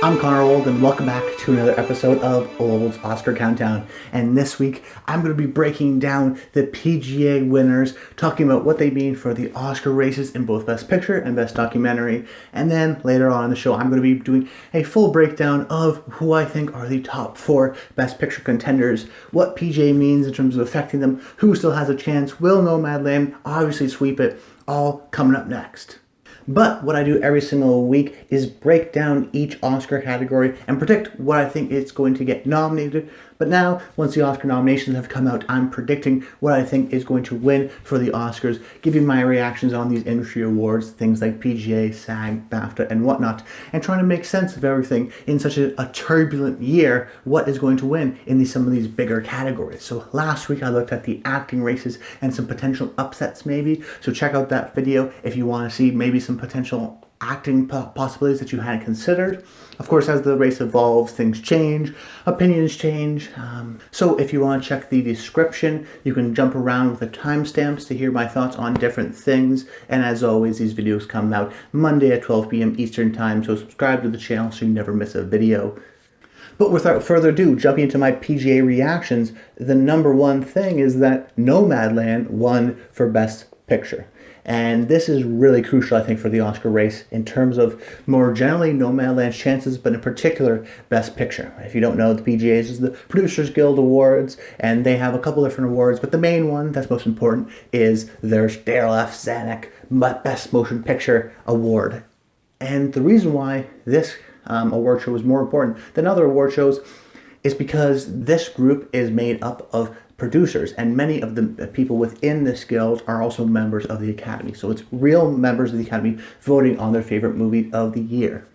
I'm Connor Old, and welcome back to another episode of Old's Oscar Countdown. And this week, I'm going to be breaking down the PGA winners, talking about what they mean for the Oscar races in both Best Picture and Best Documentary. And then later on in the show, I'm going to be doing a full breakdown of who I think are the top 4 Best Picture contenders, what PGA means in terms of affecting them, who still has a chance, will Nomadland obviously sweep it, all coming up next. But what I do every single week is break down each Oscar category and predict what I think it's going to get nominated. But now, once the Oscar nominations have come out, I'm predicting what I think is going to win for the Oscars, giving my reactions on these industry awards, things like PGA, SAG, BAFTA, and whatnot, and trying to make sense of everything in such a turbulent year, what is going to win in some of these bigger categories. So last week I looked at the acting races and some potential upsets maybe, so check out that video if you want to see maybe some potential acting possibilities that you hadn't considered. Of course, as the race evolves, things change, opinions change. So if you want to check the description, you can jump around with the timestamps to hear my thoughts on different things. And as always, these videos come out Monday at 12 p.m. Eastern Time, so subscribe to the channel so you never miss a video. But without further ado, jumping into my PGA reactions, the number one thing is that Nomadland won for Best Picture. And this is really crucial, I think, for the Oscar race in terms of more generally Nomadland's chances, but in particular, Best Picture. If you don't know, the PGAs is the Producers Guild Awards, and they have a couple different awards, but the main one that's most important is their Darryl F. Zanuck Best Motion Picture Award. And the reason why this award show is more important than other award shows is because this group is made up of producers, and many of the people within this guild are also members of the Academy. So it's real members of the Academy voting on their favorite movie of the year.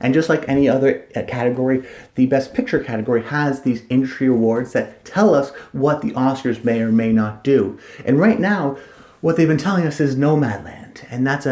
And just like any other category, the Best Picture category has these industry awards that tell us what the Oscars may or may not do. And right now, what they've been telling us is Nomadland. And that's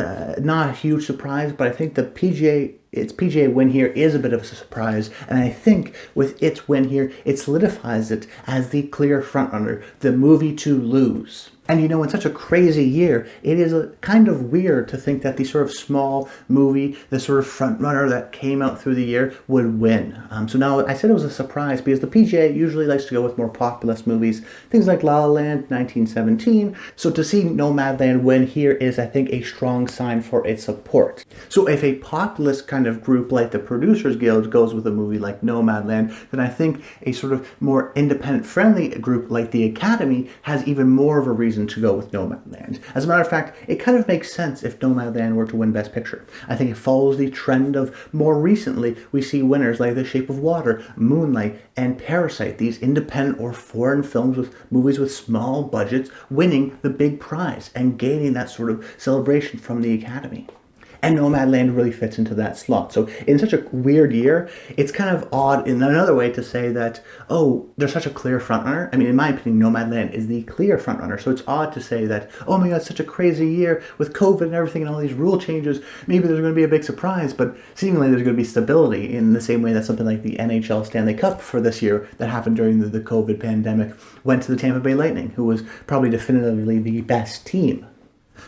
not a huge surprise, but I think its PGA win here is a bit of a surprise, and I think with its win here, it solidifies it as the clear frontrunner, the movie to lose. And you know, in such a crazy year, it is kind of weird to think that the sort of small movie, the sort of frontrunner that came out through the year would win. So now, I said it was a surprise because the PGA usually likes to go with more populist movies, things like La La Land, 1917. So to see Nomadland win here is, I think, a strong sign for its support. So if a populist kind of group like the Producers Guild goes with a movie like Nomadland, then I think a sort of more independent-friendly group like the Academy has even more of a reason to go with Nomadland. As a matter of fact, it kind of makes sense if Nomadland were to win Best Picture. I think it follows the trend of more recently we see winners like The Shape of Water, Moonlight, and Parasite, these independent or foreign films with movies with small budgets winning the big prize and gaining that sort of celebration from the Academy. And Nomadland really fits into that slot. So in such a weird year, it's kind of odd in another way to say that, oh, there's such a clear frontrunner. I mean, in my opinion, Nomadland is the clear frontrunner. So it's odd to say that, oh my God, it's such a crazy year with COVID and everything and all these rule changes. Maybe there's going to be a big surprise, but seemingly there's going to be stability in the same way that something like the NHL Stanley Cup for this year that happened during the COVID pandemic went to the Tampa Bay Lightning, who was probably definitively the best team.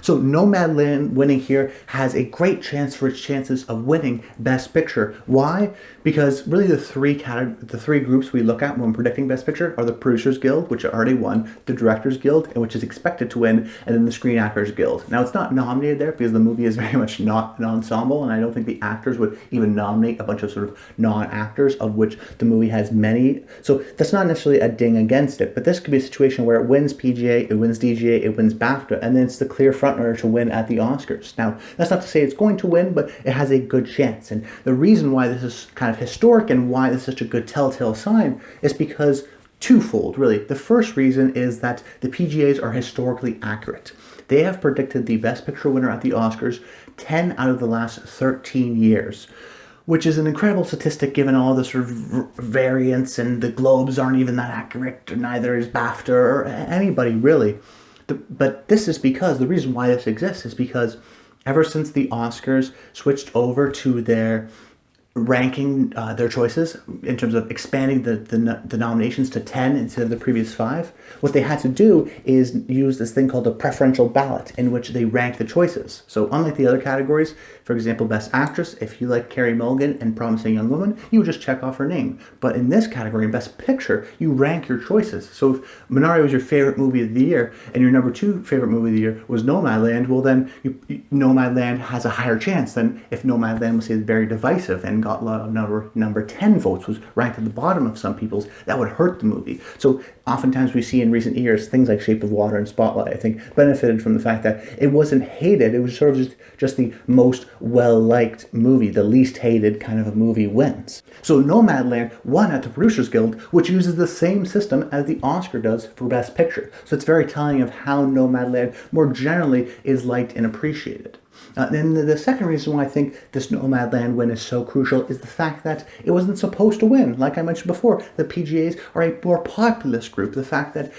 So Nomadland winning here has a great chance for its chances of winning Best Picture. Why? Because really the three groups we look at when predicting Best Picture are the Producers Guild, which already won, the Directors Guild, and which is expected to win, and then the Screen Actors Guild. Now it's not nominated there because the movie is very much not an ensemble, and I don't think the actors would even nominate a bunch of sort of non-actors, of which the movie has many. So that's not necessarily a ding against it, but this could be a situation where it wins PGA, it wins DGA, it wins BAFTA, and then it's the clear frontrunner to win at the Oscars. Now, that's not to say it's going to win, but it has a good chance. And the reason why this is kind of historic and why this is such a good telltale sign is because twofold, really. The first reason is that the PGAs are historically accurate. They have predicted the Best Picture winner at the Oscars 10 out of the last 13 years. Which is an incredible statistic given all the sort of variance, and the Globes aren't even that accurate, neither is BAFTA or anybody really. But this is because, the reason why this exists is because ever since the Oscars switched over to their ranking their choices in terms of expanding the nominations to 10 instead of the previous 5. What they had to do is use this thing called a preferential ballot in which they rank the choices. So unlike the other categories, for example, Best Actress, if you like Carey Mulligan and Promising Young Woman, you would just check off her name. But in this category, in Best Picture, you rank your choices. So if Minari was your favorite movie of the year and your number 2 favorite movie of the year was Nomadland, well then Nomadland has a higher chance than if Nomadland was, say, very divisive and got a lot of number 10 votes, was ranked at the bottom of some people's. That would hurt the movie. So oftentimes we see in recent years things like Shape of Water and Spotlight, I think, benefited from the fact that it wasn't hated. It was sort of just the most well-liked movie. The least hated kind of a movie wins. So Nomadland won at the Producers Guild, which uses the same system as the Oscar does for Best Picture. So it's very telling of how Nomadland more generally is liked and appreciated. Then the second reason why I think this Nomadland win is so crucial is the fact that it wasn't supposed to win. Like I mentioned before, the PGAs are a more populist group. The fact that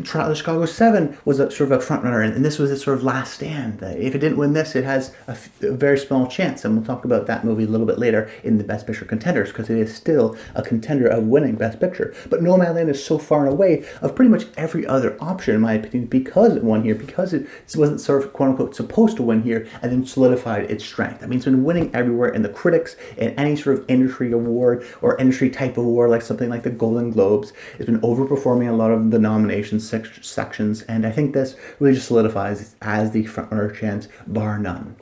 Chicago 7 was a sort of a frontrunner, and this was its sort of last stand. If it didn't win this, it has a very small chance, and we'll talk about that movie a little bit later in the Best Picture contenders, because it is still a contender of winning Best Picture. But Nomadland is so far and away of pretty much every other option, in my opinion, because it won here, because it wasn't sort of quote-unquote supposed to win here, and then solidified its strength. I mean, it's been winning everywhere in the critics, in any sort of industry award or industry type of award, like something like the Golden Globes. It's been overperforming a lot of the nomination sections, and I think this really just solidifies as the frontrunner chance, bar none.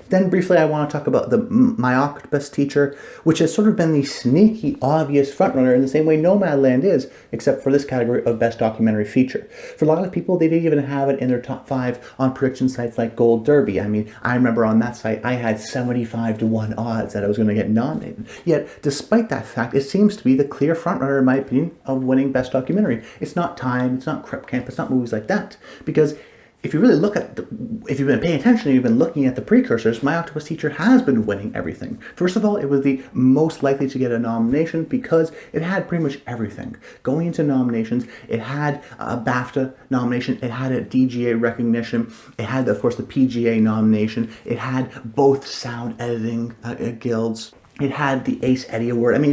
Then briefly I want to talk about My Octopus Teacher, which has sort of been the sneaky, obvious frontrunner in the same way Nomadland is, except for this category of Best Documentary Feature. For a lot of people, they didn't even have it in their top 5 on prediction sites like Gold Derby. I mean, I remember on that site I had 75-1 odds that I was going to get nominated. Yet, despite that fact, it seems to be the clear frontrunner, in my opinion, of winning Best Documentary. It's not Time, it's not Crip Camp, it's not movies like that. Because if you really look at, if you've been paying attention and you've been looking at the precursors, My Octopus Teacher has been winning everything. First of all, it was the most likely to get a nomination because it had pretty much everything. Going into nominations, it had a BAFTA nomination, it had a DGA recognition, it had, of course, the PGA nomination, it had both sound editing guilds, it had the Ace Eddie Award. I mean,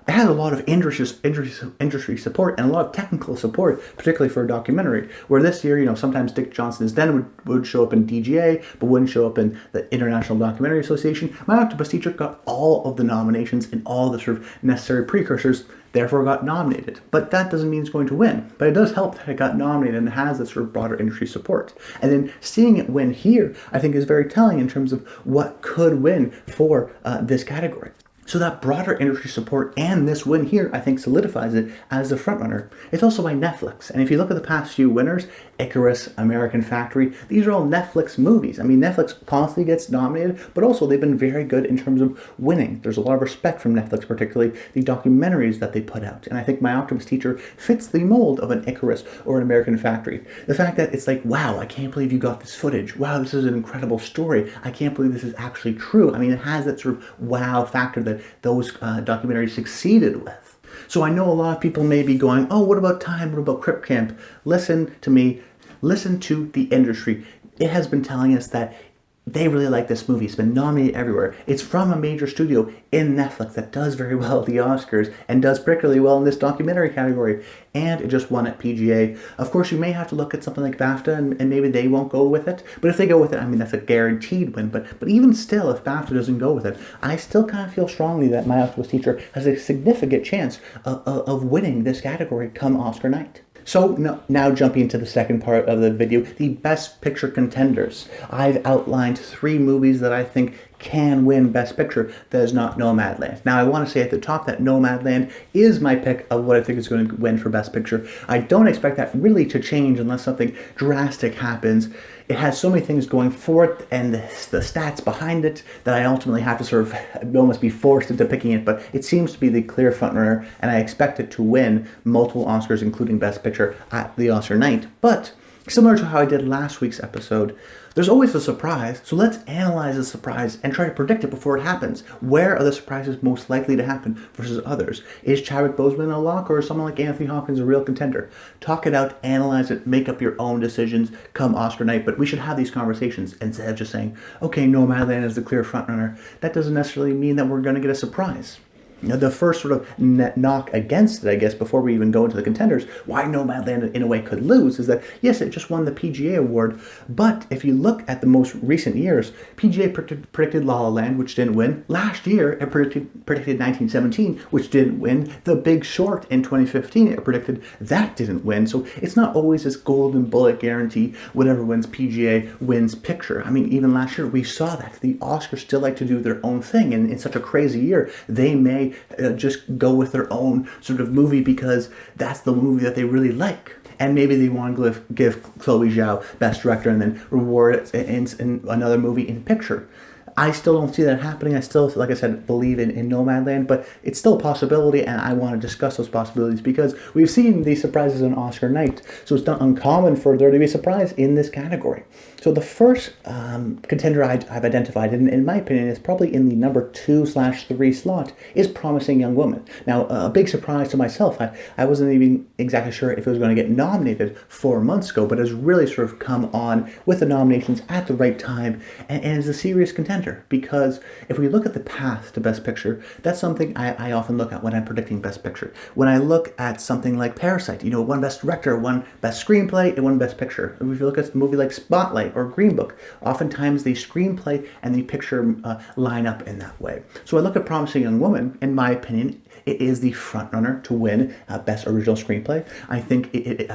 it had a lot of industry support and a lot of technical support, particularly for a documentary. Where this year, sometimes Dick Johnson's Den would show up in DGA, but wouldn't show up in the International Documentary Association. My Octopus Teacher got all of the nominations and all the sort of necessary precursors, therefore got nominated. But that doesn't mean it's going to win. But it does help that it got nominated and has this sort of broader industry support. And then seeing it win here, I think, is very telling in terms of what could win for this category. So that broader industry support and this win here, I think, solidifies it as the frontrunner. It's also by Netflix. And if you look at the past few winners, Icarus, American Factory, these are all Netflix movies. I mean, Netflix constantly gets nominated, but also they've been very good in terms of winning. There's a lot of respect from Netflix, particularly the documentaries that they put out. And I think My Octopus Teacher fits the mold of an Icarus or an American Factory. The fact that it's like, wow, I can't believe you got this footage. Wow, this is an incredible story. I can't believe this is actually true. I mean, it has that sort of wow factor that those documentaries succeeded with. So I know a lot of people may be going, oh, what about Time? What about Crip Camp? Listen to me. Listen to the industry. It has been telling us that they really like this movie. It's been nominated everywhere. It's from a major studio in Netflix that does very well at the Oscars and does particularly well in this documentary category. And it just won at PGA. Of course, you may have to look at something like BAFTA and maybe they won't go with it. But if they go with it, I mean, that's a guaranteed win. But even still, if BAFTA doesn't go with it, I still kind of feel strongly that My Octopus Teacher has a significant chance of winning this category come Oscar night. So now jumping into the second part of the video, the Best Picture contenders. I've outlined 3 movies that I think can win Best Picture that is not Nomadland. Now I want to say at the top that Nomadland is my pick of what I think is going to win for Best Picture. I don't expect that really to change unless something drastic happens. It has so many things going for it and the stats behind it that I ultimately have to sort of almost be forced into picking it, but it seems to be the clear frontrunner and I expect it to win multiple Oscars, including Best Picture at the Oscar night. But Similar to how I did last week's episode, there's always a surprise, so let's analyze the surprise and try to predict it before it happens. Where are the surprises most likely to happen versus others? Is Chadwick Boseman a lock, or is someone like Anthony Hopkins a real contender? Talk it out, analyze it, make up your own decisions come Oscar night, but we should have these conversations instead of just saying, okay, Nomadland is the clear frontrunner. That doesn't necessarily mean that we're going to get a surprise. The first sort of knock against it, I guess, before we even go into the contenders, why Nomadland in a way could lose is that, yes, it just won the PGA award, but if you look at the most recent years, PGA predicted La La Land, which didn't win. Last year, it predicted 1917, which didn't win. The Big Short in 2015, it predicted that didn't win. So it's not always this golden bullet guarantee, whatever wins PGA wins picture. I mean, even last year, we saw that. The Oscars still like to do their own thing, and in such a crazy year, they may just go with their own sort of movie because that's the movie that they really like. And maybe they want to give Chloe Zhao Best Director and then reward it in another movie in picture. I still don't see that happening. I still, like I said, believe in Nomadland, but it's still a possibility, and I want to discuss those possibilities because we've seen these surprises on Oscar night, so it's not uncommon for there to be a surprise in this category. So the first contender I've identified, and in my opinion, is probably in the number 2/3 slot, is Promising Young Woman. Now, a big surprise to myself, I wasn't even exactly sure if it was going to get nominated 4 months ago, but has really sort of come on with the nominations at the right time, and is a serious contender. Because if we look at the path to Best Picture, that's something I often look at when I'm predicting Best Picture. When I look at something like Parasite, it won Best Director, won Best Screenplay, it won Best Picture. If you look at a movie like Spotlight or Green Book, oftentimes the screenplay and the picture line up in that way. So I look at Promising Young Woman, in my opinion, it is the frontrunner to win Best Original Screenplay. I think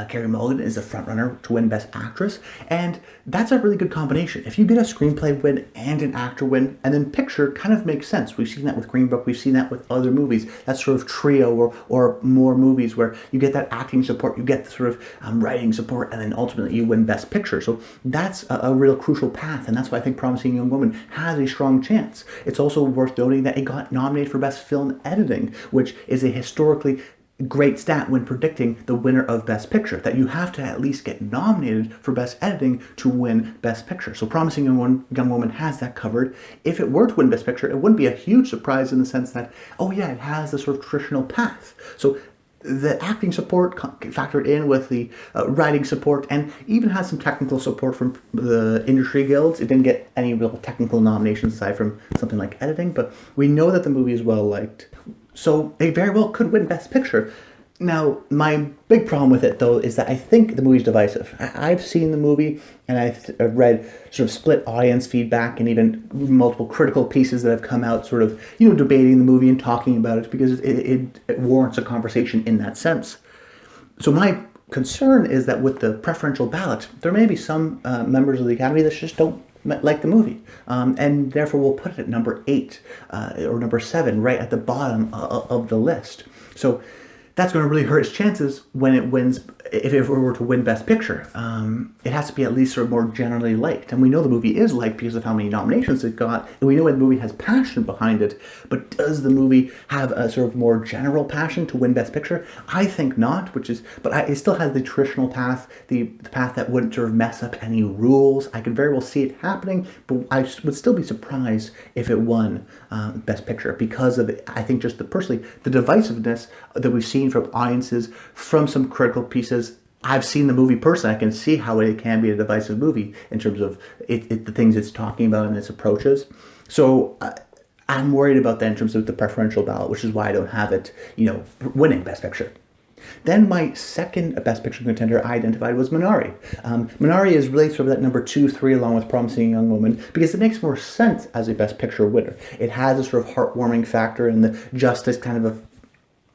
Carey Mulligan is the frontrunner to win Best Actress, and that's a really good combination. If you get a screenplay win and an actor win, and then picture kind of makes sense. We've seen that with Green Book, we've seen that with other movies, that sort of trio or more movies where you get that acting support, you get the sort of writing support, and then ultimately you win Best Picture. So that's a real crucial path, and that's why I think Promising Young Woman has a strong chance. It's also worth noting that it got nominated for Best Film Editing, which is a historically great stat when predicting the winner of Best Picture, that you have to at least get nominated for Best Editing to win Best Picture. So Promising Young Woman has that covered. If it were to win Best Picture, it wouldn't be a huge surprise in the sense that, oh yeah, it has the sort of traditional path. So the acting support factored in with the writing support, and even has some technical support from the industry guilds. It didn't get any real technical nominations aside from something like editing, but we know that the movie is well liked. So they very well could win Best Picture. Now, my big problem with it, though, is that I think the movie's divisive. I've seen the movie, and I've read sort of split audience feedback and even multiple critical pieces that have come out sort of, debating the movie and talking about it because it warrants a conversation in that sense. So my concern is that with the preferential ballot, there may be some members of the Academy that just don't like the movie, and therefore we'll put it at number 8 or number 7, right at the bottom of the list. So that's going to really hurt its chances when it wins. If it were to win Best Picture, it has to be at least sort of more generally liked. And we know the movie is liked because of how many nominations it got. And we know the movie has passion behind it. But does the movie have a sort of more general passion to win Best Picture? I think not, but it still has the traditional path, the path that wouldn't sort of mess up any rules. I could very well see it happening, but I would still be surprised if it won Best Picture because of, I think, just the divisiveness that we've seen from audiences, from some critical pieces. I've seen the movie personally. I can see how it can be a divisive movie in terms of the things it's talking about and its approaches. So I'm worried about that in terms of the preferential ballot, which is why I don't have it, winning Best Picture. Then my second Best Picture contender I identified was Minari. Minari is really sort of that number 2, 3 along with Promising Young Woman because it makes more sense as a Best Picture winner. It has a sort of heartwarming factor and the justice kind of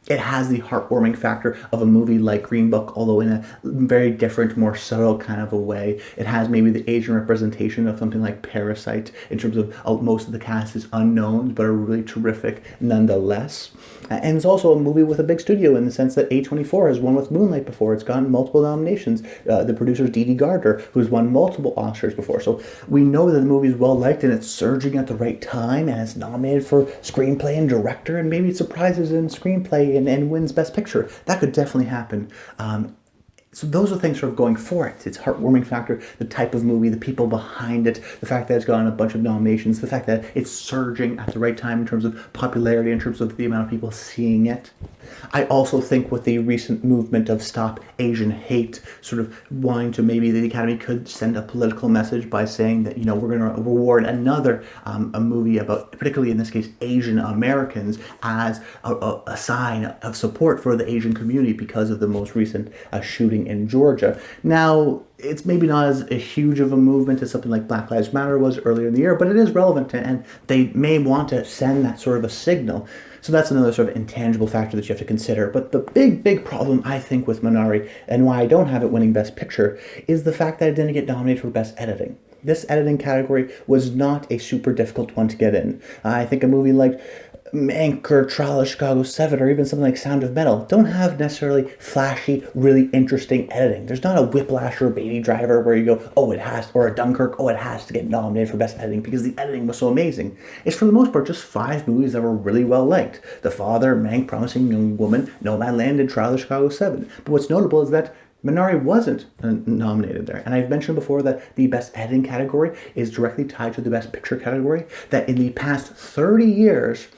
it has the heartwarming factor of a movie like Green Book, although in a very different, more subtle kind of a way. It has maybe the Asian representation of something like Parasite in terms of most of the cast is unknowns, but are really terrific nonetheless. And it's also a movie with a big studio in the sense that A24 has won with Moonlight before. It's gotten multiple nominations. The producer is Dee Gardner, who's won multiple Oscars before. So we know that the movie is well liked and it's surging at the right time and it's nominated for screenplay and director, and maybe it surprises in screenplay and wins Best Picture. That could definitely happen. So those are things sort of going for it. Its heartwarming factor, the type of movie, the people behind it, the fact that it's gotten a bunch of nominations, the fact that it's surging at the right time in terms of popularity, in terms of the amount of people seeing it. I also think with the recent movement of Stop Asian Hate, sort of wanting to, maybe the Academy could send a political message by saying that, we're going to reward another a movie about, particularly in this case, Asian Americans as a sign of support for the Asian community because of the most recent shooting in Georgia. Now, it's maybe not as a huge of a movement as something like Black Lives Matter was earlier in the year, but it is relevant, and they may want to send that sort of a signal. So that's another sort of intangible factor that you have to consider. But the big problem, I think, with Minari, and why I don't have it winning Best Picture, is the fact that it didn't get nominated for Best Editing. This editing category was not a super difficult one to get in. I think a movie like Mank or Trial of Chicago 7 or even something like Sound of Metal don't have necessarily flashy, really interesting editing. There's not a Whiplash or a Baby Driver where you go, oh, it has, or a Dunkirk, oh, it has to get nominated for Best Editing because the editing was so amazing. It's for the most part just 5 movies that were really well liked. The Father, Mank, Promising Young Woman, Nomadland, and Trial of Chicago 7. But what's notable is that Minari wasn't nominated there. And I've mentioned before that the Best Editing category is directly tied to the Best Picture category, that in the past 30 years,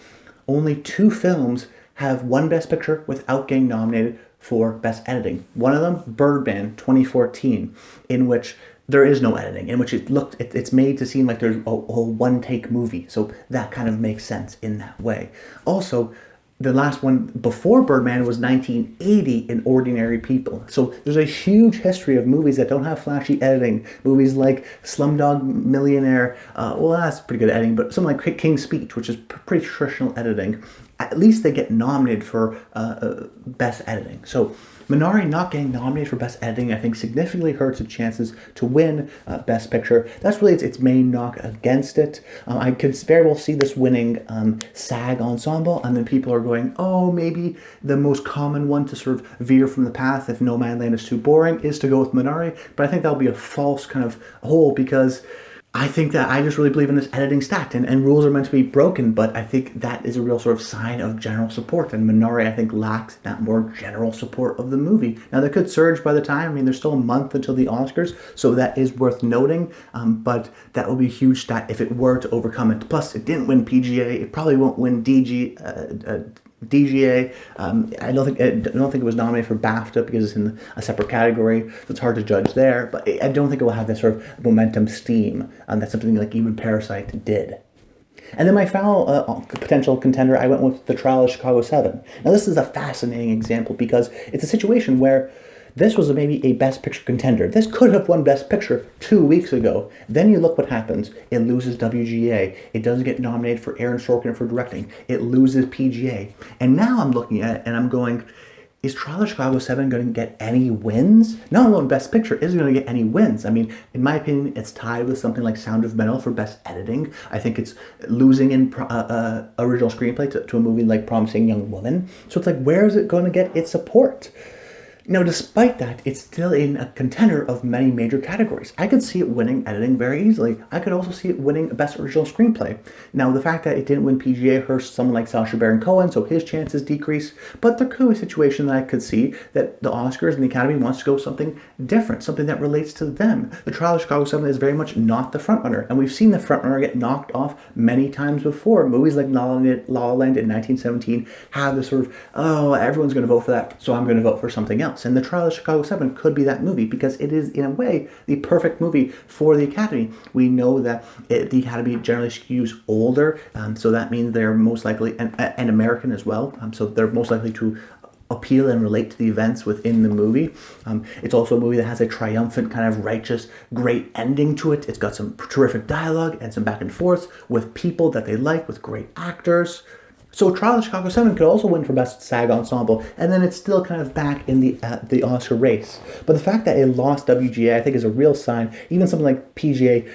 only 2 films have won Best Picture without getting nominated for Best Editing. One of them, Birdman, 2014, in which there is no editing, in which it's made to seem like there's a one-take movie. So that kind of makes sense in that way. Also, the last one before Birdman was 1980 in Ordinary People. So there's a huge history of movies that don't have flashy editing. Movies like Slumdog Millionaire, well, that's pretty good editing, but something like King's Speech, which is pretty traditional editing. At least they get nominated for Best Editing. So Minari not getting nominated for Best Editing, I think, significantly hurts its chances to win Best Picture. That's really its main knock against it. I could very well see this winning SAG Ensemble, and then people are going, oh, maybe the most common one to sort of veer from the path if Nomadland is too boring is to go with Minari, but I think that'll be a false kind of hole, because I think that I just really believe in this editing stat, and rules are meant to be broken, but I think that is a real sort of sign of general support, and Minari, I think, lacks that more general support of the movie. Now, that could surge by the time, I mean, there's still a month until the Oscars, so that is worth noting, but that will be a huge stat if it were to overcome it. Plus, it didn't win PGA, it probably won't win DGA. I don't think it was nominated for BAFTA because it's in a separate category, so it's hard to judge there. But I don't think it will have this sort of momentum steam, and that's something like even Parasite did. And then my final potential contender, I went with The Trial of Chicago 7. Now this is a fascinating example because it's a situation where this was maybe a Best Picture contender. This could have won Best Picture 2 weeks ago. Then you look what happens. It loses WGA. It doesn't get nominated for Aaron Sorkin for directing. It loses PGA. And now I'm looking at it and I'm going, is Trial of Chicago 7 going to get any wins? Not alone Best Picture, is it going to get any wins? I mean, in my opinion, it's tied with something like Sound of Metal for Best Editing. I think it's losing in original screenplay to a movie like Promising Young Woman. So it's like, where is it going to get its support? Now, despite that, it's still in a contender of many major categories. I could see it winning editing very easily. I could also see it winning Best Original Screenplay. Now, the fact that it didn't win PGA hurts someone like Sacha Baron Cohen, so his chances decrease. But there could be a situation that I could see that the Oscars and the Academy wants to go something different, something that relates to them. The Trial of Chicago 7 is very much not the frontrunner, and we've seen the frontrunner get knocked off many times before. Movies like La La Land in 1917 have this sort of, oh, everyone's going to vote for that, so I'm going to vote for something else. And The Trial of Chicago 7 could be that movie because it is, in a way, the perfect movie for the Academy. We know that the Academy generally skews older, so that means they're most likely, and American as well, so they're most likely to appeal and relate to the events within the movie. It's also a movie that has a triumphant, kind of righteous, great ending to it. It's got some terrific dialogue and some back and forth with people that they like, with great actors. So Trial of Chicago 7 could also win for Best SAG Ensemble, and then it's still kind of back in the Oscar race. But the fact that it lost WGA, I think, is a real sign. Even something like PGA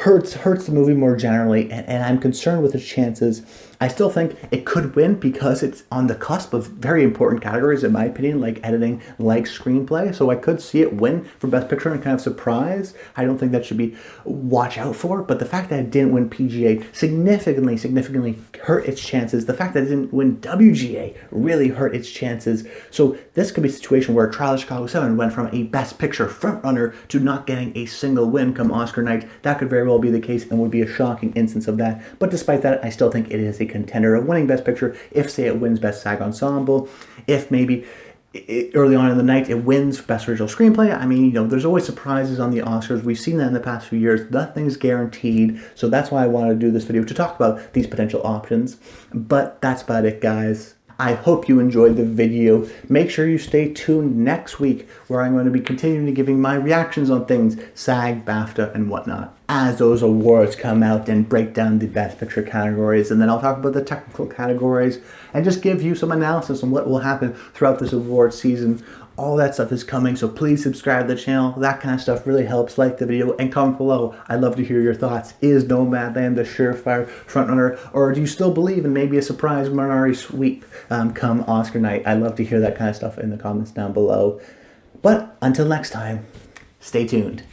hurts the movie more generally, and I'm concerned with its chances. I still think it could win because it's on the cusp of very important categories, in my opinion, like editing, like screenplay. So I could see it win for Best Picture and kind of surprise. I don't think that should be watch out for. But the fact that it didn't win PGA significantly hurt its chances. The fact that it didn't win WGA really hurt its chances. So this could be a situation where Trial of Chicago 7 went from a Best Picture frontrunner to not getting a single win come Oscar night. That could very well be the case and would be a shocking instance of that. But despite that, I still think it is a contender of winning Best Picture if, say, it wins Best SAG Ensemble, if maybe early on in the night it wins Best Original Screenplay. I mean, there's always surprises on the Oscars. We've seen that in the past few years. Nothing's guaranteed, so that's why I wanted to do this video, to talk about these potential options. But that's about it, guys. I hope you enjoyed the video. Make sure you stay tuned next week, where I'm going to be continuing to giving my reactions on things, SAG, BAFTA, and whatnot, as those awards come out, and break down the Best Picture categories, and then I'll talk about the technical categories, and just give you some analysis on what will happen throughout this award season. All that stuff is coming, so please subscribe to the channel. That kind of stuff really helps. Like the video and comment below. I'd love to hear your thoughts. Is Nomadland the surefire frontrunner, or do you still believe in maybe a surprise Minari sweep come Oscar night? I'd love to hear that kind of stuff in the comments down below. But until next time, stay tuned.